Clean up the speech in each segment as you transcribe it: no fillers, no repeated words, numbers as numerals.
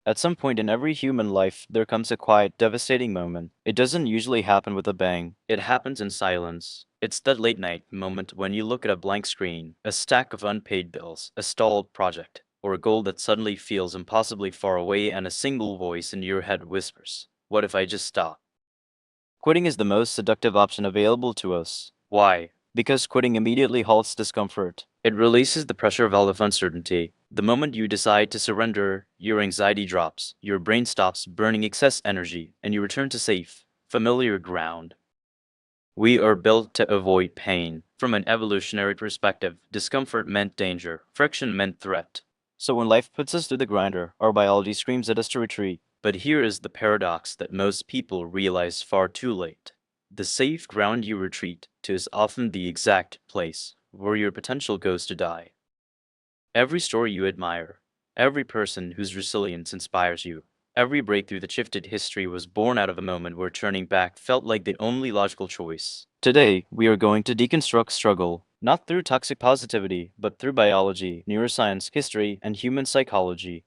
At some point in every human life, there comes a quiet, devastating moment. It doesn't usually happen with a bang. It happens in silence. It's that late night moment when you look at a blank screen, a stack of unpaid bills, a stalled project, or a goal that suddenly feels impossibly far away and a single voice in your head whispers, "What if I just stop?" Quitting is the most seductive option available to us. Why? Because quitting immediately halts discomfort. It releases the pressure of uncertainty. The moment you decide to surrender, your anxiety drops, your brain stops burning excess energy, and you return to safe, familiar ground. We are built to avoid pain. From an evolutionary perspective, discomfort meant danger, friction meant threat. So when life puts us through the grinder, our biology screams at us to retreat. But here is the paradox that most people realize far too late. The safe ground you retreat to is often the exact place where your potential goes to die. Every story you admire, every person whose resilience inspires you, every breakthrough that shifted history was born out of a moment where turning back felt like the only logical choice. Today, we are going to deconstruct struggle, not through toxic positivity, but through biology, neuroscience, history, and human psychology.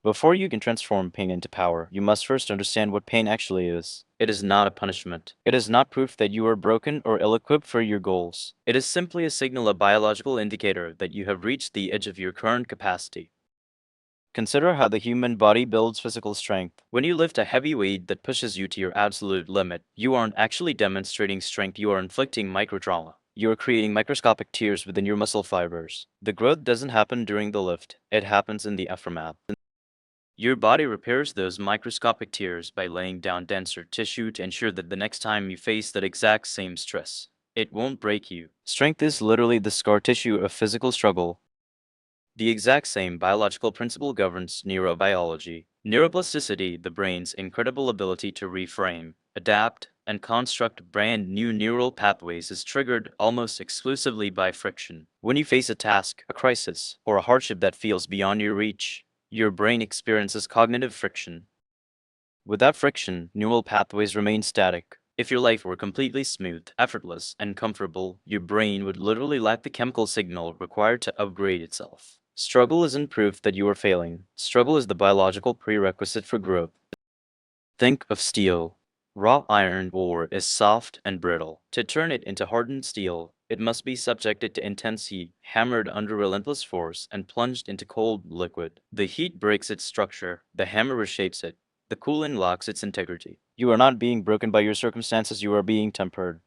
Before you can transform pain into power, you must first understand what pain actually is. It is not a punishment. It is not proof that you are broken or ill-equipped for your goals. It is simply a signal, a biological indicator that you have reached the edge of your current capacity. Consider how the human body builds physical strength. When you lift a heavy weight that pushes you to your absolute limit, you aren't actually demonstrating strength, you are inflicting microtrauma. You are creating microscopic tears within your muscle fibers. The growth doesn't happen during the lift, it happens in the aftermath. Your body repairs those microscopic tears by laying down denser tissue to ensure that the next time you face that exact same stress, it won't break you. Strength is literally the scar tissue of physical struggle. The exact same biological principle governs neurobiology. Neuroplasticity, the brain's incredible ability to reframe, adapt, and construct brand new neural pathways, is triggered almost exclusively by friction. When you face a task, a crisis, or a hardship that feels beyond your reach, your brain experiences cognitive friction. Without friction, neural pathways remain static. If your life were completely smooth, effortless, and comfortable, your brain would literally lack the chemical signal required to upgrade itself. Struggle isn't proof that you are failing. Struggle is the biological prerequisite for growth. Think of steel. Raw iron ore is soft and brittle. To turn it into hardened steel, it must be subjected to intense heat, hammered under relentless force, and plunged into cold liquid. The heat breaks its structure, the hammer reshapes it, the cooling locks its integrity. You are not being broken by your circumstances, you are being tempered.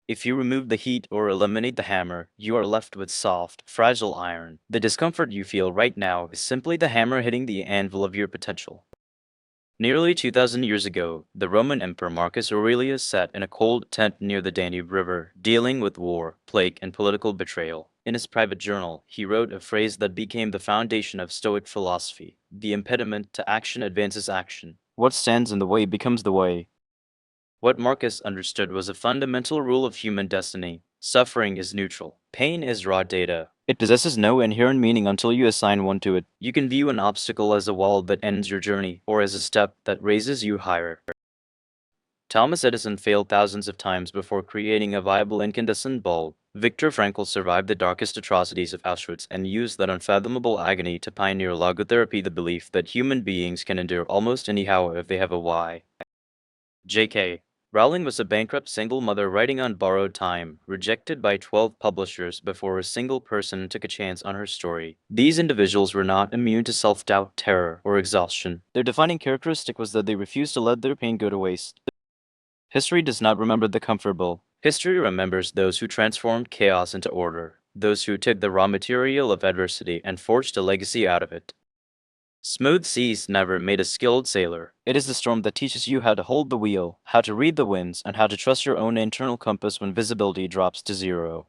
If you remove the heat or eliminate the hammer, you are left with soft, fragile iron. The discomfort you feel right now is simply the hammer hitting the anvil of your potential. Nearly 2,000 years ago, the Roman Emperor Marcus Aurelius sat in a cold tent near the Danube River, dealing with war, plague, and political betrayal. In his private journal, he wrote a phrase that became the foundation of Stoic philosophy: "The impediment to action advances action. What stands in the way becomes the way." What Marcus understood was a fundamental rule of human destiny. Suffering is neutral. Pain is raw data. It possesses no inherent meaning until you assign one to it. You can view an obstacle as a wall that ends your journey, or as a step that raises you higher. Thomas Edison failed thousands of times before creating a viable incandescent bulb. Viktor Frankl survived the darkest atrocities of Auschwitz and used that unfathomable agony to pioneer logotherapy, the belief that human beings can endure almost anyhow if they have a why. J.K. Rowling was a bankrupt single mother writing on borrowed time, rejected by 12 publishers before a single person took a chance on her story. These individuals were not immune to self-doubt, terror, or exhaustion. Their defining characteristic was that they refused to let their pain go to waste. History does not remember the comfortable. History remembers those who transformed chaos into order, those who took the raw material of adversity and forged a legacy out of it. Smooth seas never made a skilled sailor. It is the storm that teaches you how to hold the wheel, how to read the winds, and how to trust your own internal compass when visibility drops to zero.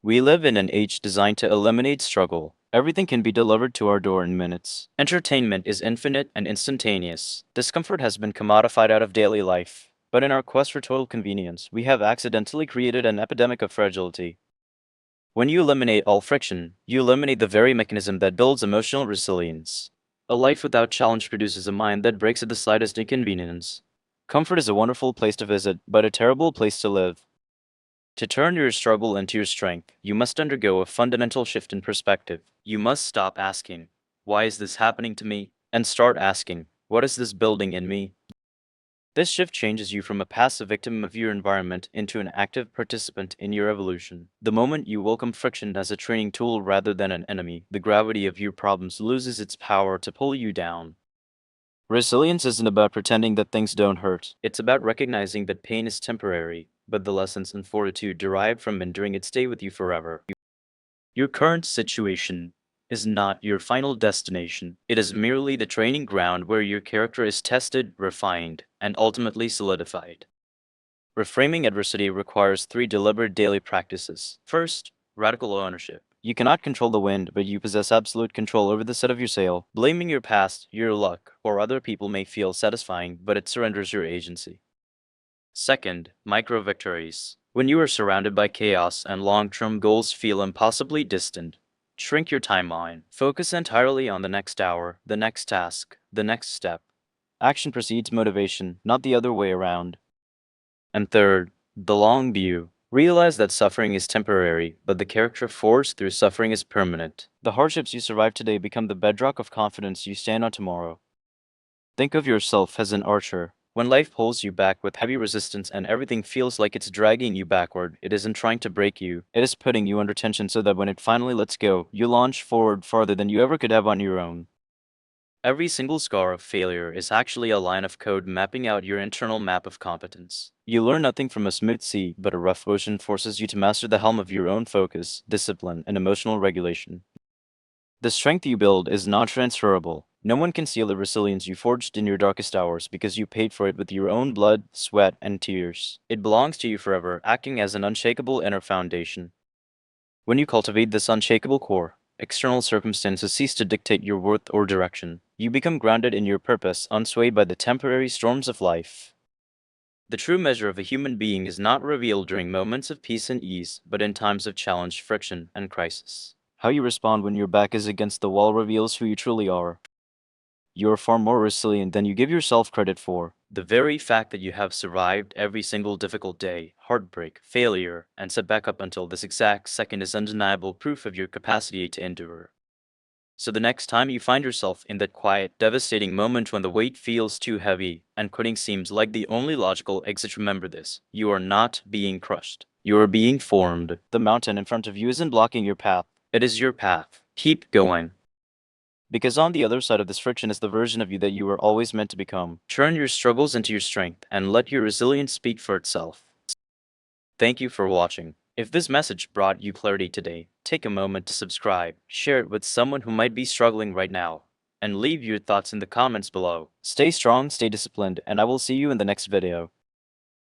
We live in an age designed to eliminate struggle. Everything can be delivered to our door in minutes. Entertainment is infinite and instantaneous. Discomfort has been commodified out of daily life. But in our quest for total convenience, we have accidentally created an epidemic of fragility. When you eliminate all friction, you eliminate the very mechanism that builds emotional resilience. A life without challenge produces a mind that breaks at the slightest inconvenience. Comfort is a wonderful place to visit, but a terrible place to live. To turn your struggle into your strength, you must undergo a fundamental shift in perspective. You must stop asking, "Why is this happening to me?" and start asking, what is this building in me? This shift changes you from a passive victim of your environment into an active participant in your evolution. The moment you welcome friction as a training tool rather than an enemy, the gravity of your problems loses its power to pull you down. Resilience isn't about pretending that things don't hurt. It's about recognizing that pain is temporary, but the lessons and fortitude derived from enduring it stay with you forever. Your current situation is not your final destination. It is merely the training ground where your character is tested, refined, and ultimately solidified. Reframing adversity requires three deliberate daily practices. First, radical ownership. You cannot control the wind, but you possess absolute control over the set of your sail. Blaming your past, your luck, or other people may feel satisfying, but it surrenders your agency. Second, micro victories. When you are surrounded by chaos and long-term goals feel impossibly distant, shrink your timeline. Focus entirely on the next hour, the next task, the next step. Action precedes motivation, not the other way around. And third, the long view. Realize that suffering is temporary, but the character forged through suffering is permanent. The hardships you survive today become the bedrock of confidence you stand on tomorrow. Think of yourself as an archer. When life pulls you back with heavy resistance and everything feels like it's dragging you backward, it isn't trying to break you. It is putting you under tension so that when it finally lets go, you launch forward farther than you ever could have on your own. Every single scar of failure is actually a line of code mapping out your internal map of competence. You learn nothing from a smooth sea, but a rough ocean forces you to master the helm of your own focus, discipline, and emotional regulation. The strength you build is not transferable. No one can steal the resilience you forged in your darkest hours because you paid for it with your own blood, sweat, and tears. It belongs to you forever, acting as an unshakable inner foundation. When you cultivate this unshakable core, external circumstances cease to dictate your worth or direction. You become grounded in your purpose, unswayed by the temporary storms of life. The true measure of a human being is not revealed during moments of peace and ease, but in times of challenge, friction, and crisis. How you respond when your back is against the wall reveals who you truly are. You are far more resilient than you give yourself credit for. The very fact that you have survived every single difficult day, heartbreak, failure, and setback up until this exact second is undeniable proof of your capacity to endure. So the next time you find yourself in that quiet, devastating moment when the weight feels too heavy and quitting seems like the only logical exit, remember this. You are not being crushed. You are being formed. The mountain in front of you isn't blocking your path. It is your path. Keep going. Because on the other side of this friction is the version of you that you were always meant to become. Turn your struggles into your strength and let your resilience speak for itself. Thank you for watching. If this message brought you clarity today, take a moment to subscribe, share it with someone who might be struggling right now, and leave your thoughts in the comments below. Stay strong, stay disciplined, and I will see you in the next video.